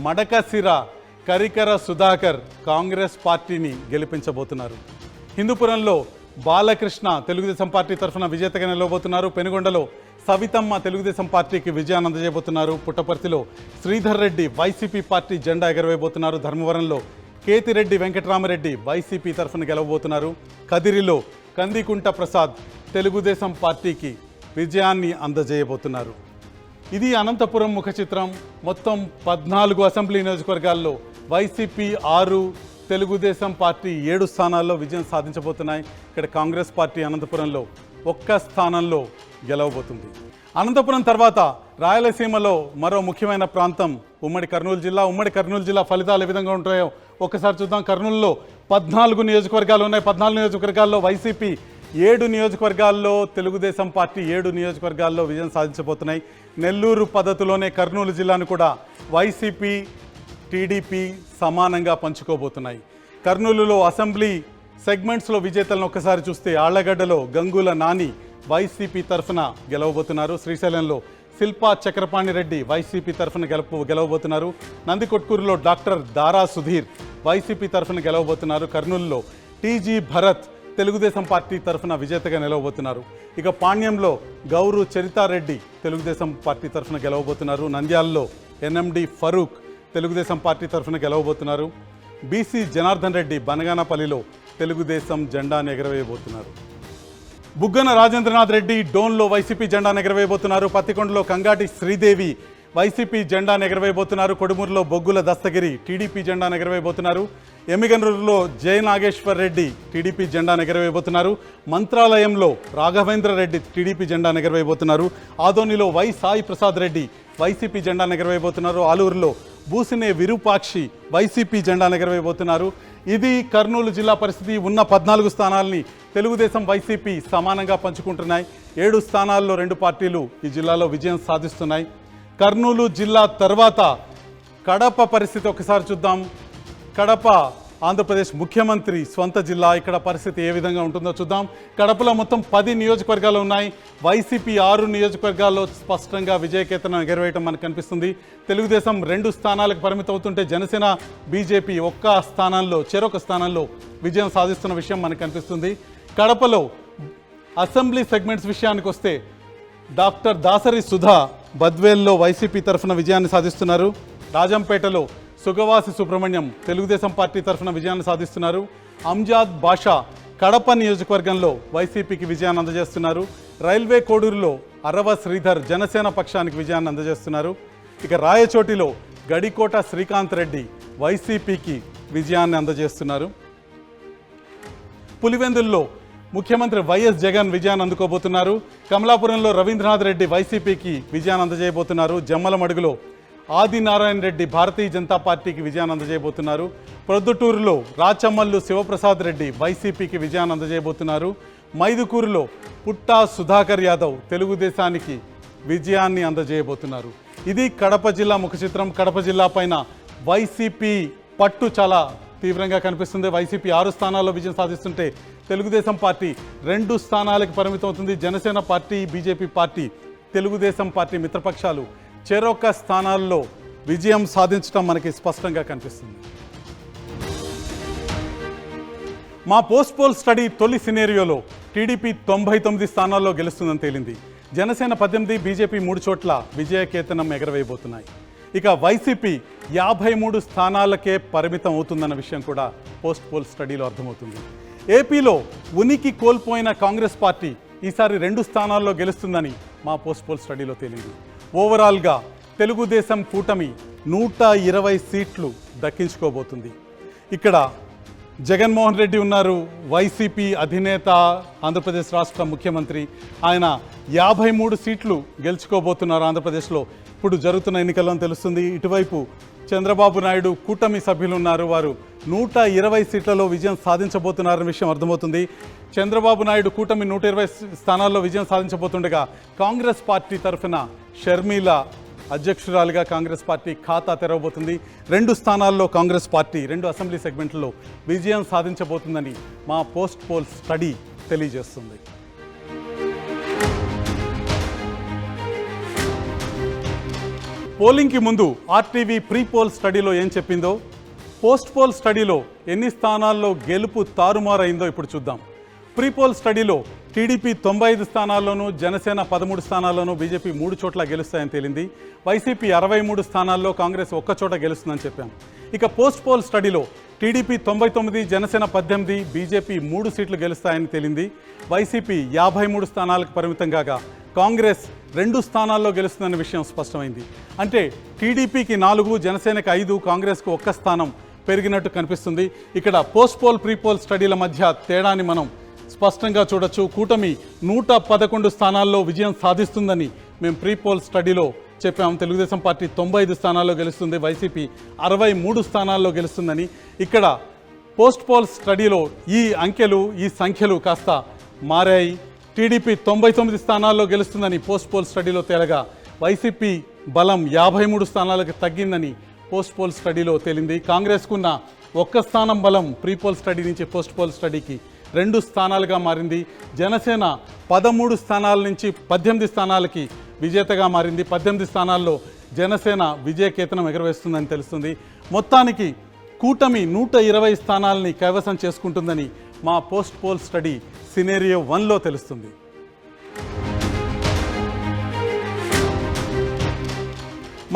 మడకసిర కరికర సుధాకర్ కాంగ్రెస్ పార్టీని గెలిపించబోతున్నారు. హిందూపురంలో బాలకృష్ణ తెలుగుదేశం పార్టీ తరఫున విజేతగా నిలవబోతున్నారు. పెనుగొండలో సవితమ్మ తెలుగుదేశం పార్టీకి విజయాన్ని అందజేయబోతున్నారు. పుట్టపర్తిలో శ్రీధర్ రెడ్డి వైసీపీ పార్టీ జెండా ఎగరవేయబోతున్నారు. ధర్మవరంలో కేతిరెడ్డి వెంకటరామరెడ్డి వైసీపీ తరఫున గెలవబోతున్నారు. కదిరిలో కందికుంట ప్రసాద్ తెలుగుదేశం పార్టీకి విజయాన్ని అందజేయబోతున్నారు. ఇది అనంతపురం ముఖ చిత్రం. మొత్తం 14 అసెంబ్లీ నియోజకవర్గాల్లో వైసీపీ 6, తెలుగుదేశం పార్టీ 7 స్థానాల్లో విజయం సాధించబోతున్నాయి. ఇక్కడ కాంగ్రెస్ పార్టీ అనంతపురంలో 1 స్థానంలో గెలవబోతుంది. అనంతపురం తర్వాత రాయలసీమలో మరో ముఖ్యమైన ప్రాంతం ఉమ్మడి కర్నూలు జిల్లా. ఉమ్మడి కర్నూలు జిల్లా ఫలితాలు ఏ విధంగా ఉంటాయో ఒక్కసారి చూద్దాం. కర్నూలులో 14 నియోజకవర్గాలు ఉన్నాయి. 14 నియోజకవర్గాల్లో వైసీపీ 7 నియోజకవర్గాల్లో, తెలుగుదేశం పార్టీ 7 నియోజకవర్గాల్లో విజయం సాధించబోతున్నాయి. నెల్లూరు పద్ధతిలోనే కర్నూలు జిల్లాను కూడా వైసీపీ, టీడీపీ సమానంగా పంచుకోబోతున్నాయి. కర్నూలులో అసెంబ్లీ సెగ్మెంట్స్లో విజేతలను ఒక్కసారి చూస్తే ఆళ్లగడ్డలో గంగుల నాని వైసీపీ తరఫున గెలవబోతున్నారు. శ్రీశైలంలో శిల్పా చక్రపాణి రెడ్డి వైసీపీ తరఫున గెలవబోతున్నారు. నందికొట్కూరులో డాక్టర్ దారా సుధీర్ వైసీపీ తరఫున గెలవబోతున్నారు. కర్నూలులో టీజీ భరత్ తెలుగుదేశం పార్టీ తరఫున విజేతగా నిలవబోతున్నారు. ఇక పాణ్యంలో గౌరు చరితారెడ్డి తెలుగుదేశం పార్టీ తరఫున గెలవబోతున్నారు. నంద్యాలలో ఎన్ఎండి ఫరూక్ తెలుగుదేశం పార్టీ తరఫున గెలవబోతున్నారు. బీసీ జనార్దన్ రెడ్డి బనగానపల్లిలో తెలుగుదేశం జెండాను ఎగరవేయబోతున్నారు. బుగ్గన రాజేంద్రనాథ్ రెడ్డి డోన్లో వైసీపీ జెండాను ఎగరవేయబోతున్నారు. పత్తికొండలో కంగాటి శ్రీదేవి వైసీపీ జెండాను ఎగరవేయబోతున్నారు. కొడుమూరులో బొగ్గుల దస్తగిరి టీడీపీ జెండాను ఎగరవేయబోతున్నారు. ఎమ్మిగనూరులో జయనాగేశ్వర్ రెడ్డి టీడీపీ జెండాను ఎగరవేయబోతున్నారు. మంత్రాలయంలో రాఘవేంద్ర రెడ్డి టీడీపీ జెండాను ఎగరవేయబోతున్నారు. ఆదోనిలో వై సాయి ప్రసాద్ రెడ్డి వైసీపీ జెండాను ఎగరవేయబోతున్నారు. ఆలూరులో బూసినే విరూపాక్షి వైసీపీ జెండాను ఎగరవేయబోతున్నారు. ఇది కర్నూలు జిల్లా పరిస్థితి. ఉన్న 14 స్థానాల్ని తెలుగుదేశం, వైసీపీ సమానంగా పంచుకుంటున్నాయి. 7 స్థానాల్లో 2 పార్టీలు ఈ జిల్లాలో విజయం సాధిస్తున్నాయి. కర్నూలు జిల్లా తర్వాత కడప పరిస్థితి ఒకసారి చూద్దాం. కడప ఆంధ్రప్రదేశ్ ముఖ్యమంత్రి స్వంత జిల్లా. ఇక్కడ పరిస్థితి ఏ విధంగా ఉంటుందో చూద్దాం. కడపలో మొత్తం 10 నియోజకవర్గాలు ఉన్నాయి. వైసీపీ 6 నియోజకవర్గాల్లో స్పష్టంగా విజయకేతనం ఎగరవేయటం మనకు కనిపిస్తుంది. తెలుగుదేశం 2 స్థానాలకు పరిమితం అవుతుంటే జనసేన, బీజేపీ చెరొక స్థానంలో విజయం సాధిస్తున్న విషయం మనకు కనిపిస్తుంది. కడపలో అసెంబ్లీ సెగ్మెంట్స్ విషయానికి వస్తే డాక్టర్ దాసరి సుధా బద్వేల్లో వైసీపీ తరఫున విజయాన్ని సాధిస్తున్నారు. రాజంపేటలో సుగవాసి సుబ్రహ్మణ్యం తెలుగుదేశం పార్టీ తరఫున విజయాన్ని సాధిస్తున్నారు. అంజాద్ బాషా కడప నియోజకవర్గంలో వైసీపీకి విజయాన్ని అందజేస్తున్నారు. రైల్వే కోడూరులో అరవ శ్రీధర్ జనసేన పక్షానికి విజయాన్ని అందజేస్తున్నారు. ఇక రాయచోటిలో గడికోట శ్రీకాంత్ రెడ్డి వైసీపీకి విజయాన్ని అందజేస్తున్నారు. పులివెందుల్లో ముఖ్యమంత్రి వైఎస్ జగన్ విజయాన్ని అందుకోబోతున్నారు. కమలాపురంలో రవీంద్రనాథ్ రెడ్డి వైసీపీకి విజయాన్ని అందజేయబోతున్నారు. జమ్మలమడుగులో ఆదినారాయణ రెడ్డి భారతీయ జనతా పార్టీకి విజయాన్ని అందజేయబోతున్నారు. ప్రొద్దుటూరులో రాచమల్లు శివప్రసాద్ రెడ్డి వైసీపీకి విజయాన్ని అందజేయబోతున్నారు. మైదుకూరులో పుట్టా సుధాకర్ యాదవ్ తెలుగుదేశానికి విజయాన్ని అందజేయబోతున్నారు. ఇది కడప జిల్లా ముఖ చిత్రం. కడప జిల్లా పైన వైసీపీ పట్టు చాలా తీవ్రంగా కనిపిస్తుంది. వైసీపీ 6 స్థానాల్లో విజయం సాధిస్తుంటే తెలుగుదేశం పార్టీ 2 స్థానాలకు పరిమితం అవుతుంది. Janasena party, BJP party, Telugudesam party మిత్రపక్షాలు చెరొక స్థానాల్లో విజయం సాధించడం మనకి స్పష్టంగా కనిపిస్తుంది. మా పోస్ట్ పోల్ స్టడీ తొలి సినేరియోలో టీడీపీ 99 స్థానాల్లో గెలుస్తుందని తేలింది. జనసేన 18, బీజేపీ 3 చోట్ల విజయకేతనం ఎగరవేయబోతున్నాయి. ఇక వైసీపీ 53 స్థానాలకే పరిమితం అవుతుందన్న విషయం కూడా పోస్ట్ పోల్ స్టడీలో అర్థమవుతుంది. ఏపీలో ఉనికి కోల్పోయిన కాంగ్రెస్ పార్టీ ఈసారి 2 స్థానాల్లో గెలుస్తుందని మా పోస్ట్ పోల్ స్టడీలో తేలింది. ఓవరాల్గా తెలుగుదేశం కూటమి 120 సీట్లు దక్కించుకోబోతుంది. ఇక్కడ జగన్మోహన్ రెడ్డి ఉన్నారు, వైసీపీ అధినేత, ఆంధ్రప్రదేశ్ రాష్ట్ర ముఖ్యమంత్రి. ఆయన 53 సీట్లు గెలుచుకోబోతున్నారు ఆంధ్రప్రదేశ్లో. ఇప్పుడు జరుగుతున్న ఎన్నికల్లో తెలుస్తుంది. ఇటువైపు చంద్రబాబు నాయుడు కూటమి సభ్యులు ఉన్నారు, వారు 120 సీట్లలో విజయం సాధించబోతున్నారన్న విషయం అర్థమవుతుంది. చంద్రబాబు నాయుడు కూటమి 120 స్థానాల్లో విజయం సాధించబోతుండగా కాంగ్రెస్ పార్టీ తరఫున షర్మిల అధ్యక్షురాలిగా కాంగ్రెస్ పార్టీ ఖాతా తెరవబోతుంది. 2 స్థానాల్లో కాంగ్రెస్ పార్టీ 2 అసెంబ్లీ సెగ్మెంట్లలో విజయం సాధించబోతుందని మా పోస్ట్ పోల్ స్టడీ తెలియజేస్తుంది. పోలింగ్కి ముందు ఆర్టీవీ ప్రీ పోల్ స్టడీలో ఏం చెప్పిందో, పోస్ట్ పోల్ స్టడీలో ఎన్ని స్థానాల్లో గెలుపు తారుమారైందో ఇప్పుడు చూద్దాం. ప్రీ పోల్ స్టడీలో టీడీపీ 95 స్థానాల్లోనూ, జనసేన 13 స్థానాల్లోనూ, బీజేపీ 3 చోట్ల గెలుస్తాయని తేలింది. వైసీపీ 63 స్థానాల్లో, కాంగ్రెస్ 1 చోట గెలుస్తుందని చెప్పాం. ఇక పోస్ట్ పోల్ స్టడీలో టీడీపీ 99, జనసేన 18, బీజేపీ 3 సీట్లు గెలుస్తాయని తేలింది. వైసీపీ 53 స్థానాలకు పరిమితం కాగా కాంగ్రెస్ 2 స్థానాల్లో గెలుస్తుందన్న విషయం స్పష్టమైంది. అంటే టీడీపీకి 4, జనసేనకి 5, కాంగ్రెస్కు 1 స్థానం పెరిగినట్టు కనిపిస్తుంది. ఇక్కడ పోస్ట్ పోల్ ప్రీ పోల్ స్టడీల మధ్య తేడాని మనం స్పష్టంగా చూడొచ్చు. కూటమి 111 స్థానాల్లో విజయం సాధిస్తుందని మేము ప్రీ పోల్ స్టడీలో చెప్పాము. తెలుగుదేశం పార్టీ 95 స్థానాల్లో గెలుస్తుంది, వైసీపీ 63 స్థానాల్లో గెలుస్తుందని. ఇక్కడ పోస్ట్ పోల్ స్టడీలో ఈ అంకెలు, ఈ సంఖ్యలు కాస్త మారాయి. టీడీపీ 99 స్థానాల్లో గెలుస్తుందని పోస్ట్ పోల్ స్టడీలో తేలగా వైసీపీ బలం 53 స్థానాలకు తగ్గిందని పోస్ట్ పోల్ స్టడీలో తేలింది. కాంగ్రెస్కున్న 1 స్థానం బలం ప్రీ పోల్ స్టడీ నుంచి పోస్ట్ పోల్ స్టడీకి 2 స్థానాలుగా మారింది. జనసేన 13 స్థానాల నుంచి 18 స్థానాలకి విజేతగా మారింది. 18 స్థానాల్లో జనసేన విజయకేతనం ఎగరవేస్తుందని తెలుస్తుంది. మొత్తానికి కూటమి 120 స్థానాలని కైవసం చేసుకుంటుందని మా పోస్ట్ పోల్ స్టడీ సినేరియో 1లో తెలుస్తుంది.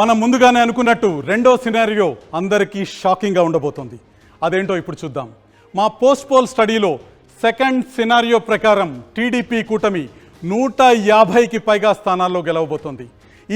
మనం ముందుగానే అనుకున్నట్టు రెండో సినారియో అందరికీ షాకింగ్గా ఉండబోతోంది. అదేంటో ఇప్పుడు చూద్దాం. మా పోస్ట్ పోల్ స్టడీలో సెకండ్ సినారియో ప్రకారం టీడీపీ కూటమి 150కి పైగా స్థానాల్లో గెలవబోతోంది.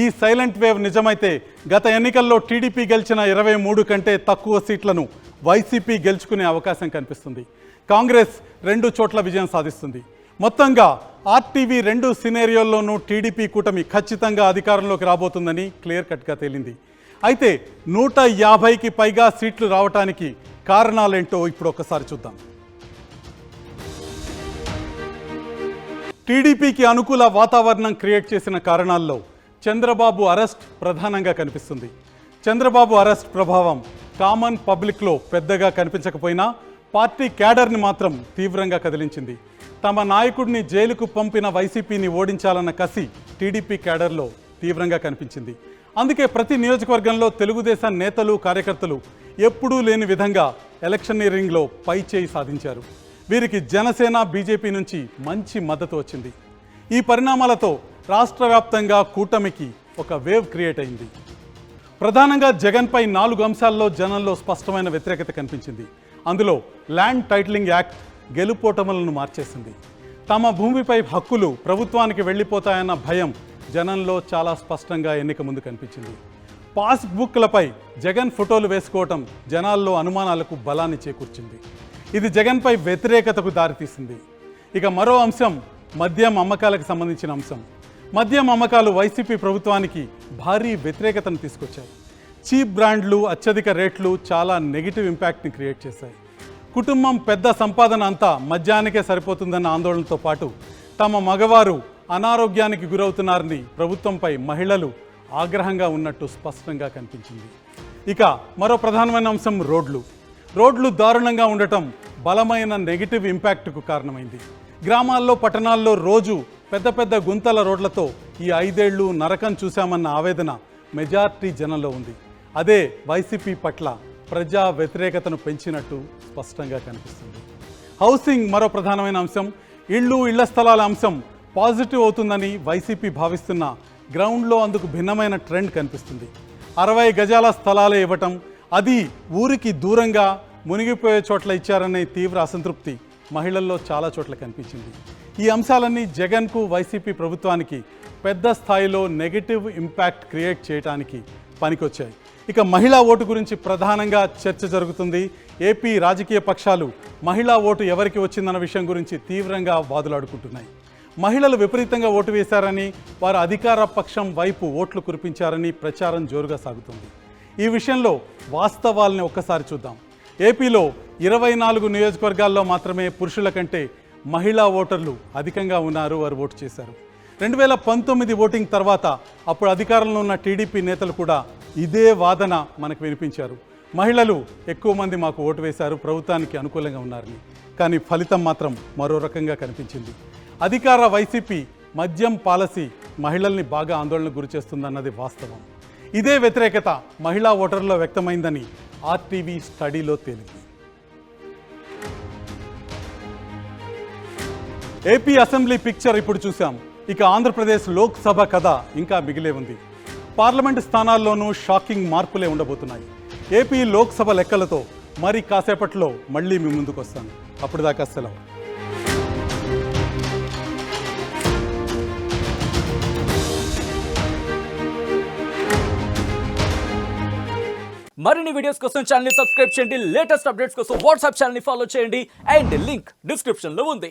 ఈ సైలెంట్ వేవ్ నిజమైతే గత ఎన్నికల్లో టీడీపీ గెలిచిన 23 కంటే తక్కువ సీట్లను వైసీపీ గెలుచుకునే అవకాశం కనిపిస్తుంది. కాంగ్రెస్ 2 చోట్ల విజయం సాధిస్తుంది. మొత్తంగా ఆర్టీవీ 2 సినేరియోల్లోనూ టీడీపీ కూటమి ఖచ్చితంగా అధికారంలోకి రాబోతుందని క్లియర్ కట్గా తేలింది. అయితే 150కి పైగా సీట్లు రావటానికి కారణాలేంటో ఇప్పుడు ఒక్కసారి చూద్దాం. టీడీపీకి అనుకూల వాతావరణం క్రియేట్ చేసిన కారణాల్లో చంద్రబాబు అరెస్ట్ ప్రధానంగా కనిపిస్తుంది. చంద్రబాబు అరెస్ట్ ప్రభావం కామన్ పబ్లిక్లో పెద్దగా కనిపించకపోయినా పార్టీ క్యాడర్ని మాత్రం తీవ్రంగా కదిలించింది. తమ నాయకుడిని జైలుకు పంపిన వైసీపీని ఓడించాలన్న కసి టీడీపీ క్యాడర్లో తీవ్రంగా కనిపించింది. అందుకే ప్రతి నియోజకవర్గంలో తెలుగుదేశం నేతలు, కార్యకర్తలు ఎప్పుడూ లేని విధంగా ఎలక్షనీరింగ్లో పై చేయి సాధించారు. వీరికి జనసేన, బీజేపీ నుంచి మంచి మద్దతు వచ్చింది. ఈ పరిణామాలతో రాష్ట్ర వ్యాప్తంగా కూటమికి ఒక వేవ్ క్రియేట్ అయింది. ప్రధానంగా జగన్పై 4 అంశాల్లో జనంలో స్పష్టమైన వ్యతిరేకత కనిపించింది. అందులో ల్యాండ్ టైటిలింగ్ యాక్ట్ గెలుపోటములను మార్చేసింది. తమ భూమిపై హక్కులు ప్రభుత్వానికి వెళ్ళిపోతాయన్న భయం జనంలో చాలా స్పష్టంగా ఎన్నిక ముందు కనిపించింది. పాస్బుక్లపై జగన్ ఫోటోలు వేసుకోవటం జనాల్లో అనుమానాలకు బలాన్ని చేకూర్చింది. ఇది జగన్పై వ్యతిరేకతకు దారితీసింది. ఇక మరో అంశం మద్యం అమ్మకాలకు సంబంధించిన అంశం. మద్యం అమ్మకాలు వైసీపీ ప్రభుత్వానికి భారీ వ్యతిరేకతను తీసుకొచ్చాయి. చీప్ బ్రాండ్లు, అత్యధిక రేట్లు చాలా నెగిటివ్ ఇంపాక్ట్ని క్రియేట్ చేశాయి. కుటుంబం పెద్ద సంపాదన అంతా మద్యానికే సరిపోతుందన్న ఆందోళనతో పాటు తమ మగవారు అనారోగ్యానికి గురవుతున్నారని ప్రభుత్వంపై మహిళలు ఆగ్రహంగా ఉన్నట్టు స్పష్టంగా కనిపించింది. ఇక మరో ప్రధానమైన అంశం రోడ్లు దారుణంగా ఉండటం బలమైన నెగిటివ్ ఇంపాక్ట్కు కారణమైంది. గ్రామాల్లో, పట్టణాల్లో రోజు పెద్ద పెద్ద గుంతల రోడ్లతో ఈ 5 ఏళ్లు నరకం చూశామన్న ఆవేదన మెజార్టీ జనంలో ఉంది. అదే వైసీపీ పట్ల ప్రజా వ్యతిరేకతను పెంచినట్టు స్పష్టంగా కనిపిస్తుంది. హౌసింగ్ మరో ప్రధానమైన అంశం. ఇళ్ల స్థలాల అంశం పాజిటివ్ అవుతుందని వైసీపీ భావిస్తున్న గ్రౌండ్లో అందుకు భిన్నమైన ట్రెండ్ కనిపిస్తుంది. 60 గజాల స్థలాలే ఇవ్వటం, అది ఊరికి దూరంగా మునిగిపోయే చోట్ల ఇచ్చారనే తీవ్ర అసంతృప్తి మహిళల్లో చాలా చోట్ల కనిపించింది. ఈ అంశాలన్నీ జగన్కు, వైసీపీ ప్రభుత్వానికి పెద్ద స్థాయిలో నెగిటివ్ ఇంపాక్ట్ క్రియేట్ చేయడానికి పనికొచ్చాయి. ఇక మహిళా ఓటు గురించి ప్రధానంగా చర్చ జరుగుతుంది. ఏపీ రాజకీయ పక్షాలు మహిళా ఓటు ఎవరికి వచ్చిందన్న విషయం గురించి తీవ్రంగా వాదులాడుకుంటున్నాయి. మహిళలు విపరీతంగా ఓటు వేశారని, వారు అధికార పక్షం వైపు ఓట్లు కురిపించారని ప్రచారం జోరుగా సాగుతుంది. ఈ విషయంలో వాస్తవాల్ని ఒక్కసారి చూద్దాం. ఏపీలో 24 నియోజకవర్గాల్లో మాత్రమే పురుషుల కంటే మహిళా ఓటర్లు అధికంగా ఉన్నారు, వారు ఓటు చేశారు. 2019 ఓటింగ్ తర్వాత అప్పుడు అధికారంలో ఉన్న టీడీపీ నేతలు కూడా ఇదే వాదన మనకు వినిపించారు. మహిళలు ఎక్కువ మంది మాకు ఓటు వేశారు, ప్రభుత్వానికి అనుకూలంగా ఉన్నారని. కానీ ఫలితం మాత్రం మరో రకంగా కనిపించింది. అధికార వైసీపీ మద్యం పాలసీ మహిళల్ని బాగా ఆందోళనకు గురిచేస్తుందన్నది వాస్తవం. ఇదే వ్యతిరేకత మహిళా ఓటర్లలో వ్యక్తమైందని ఆర్టీవీ స్టడీలో తేలింది. ఏపీ అసెంబ్లీ పిక్చర్ ఇప్పుడు చూసాం. ఇక ఆంధ్రప్రదేశ్ లోక్సభ కథ ఇంకా మిగిలే ఉంది. పార్లమెంటు స్థానాల్లోనూ షాకింగ్ మార్పులే ఉండబోతున్నాయి. ఏపీ లోక్సభ లెక్కలతో మరి కాసేపట్లో మళ్ళీ మీ ముందుకు వస్తాను. అప్పుడు దాకా సెలవు. మరిన్ని వీడియోస్ కోసం ఛానల్ ని సబ్స్క్రైబ్ చేయండి. లేటెస్ట్ అప్డేట్స్ కోసం వాట్సాప్ ఛానల్ ని ఫాలో చేయండి. అండ్ లింక్ డిస్క్రిప్షన్ లో ఉంది.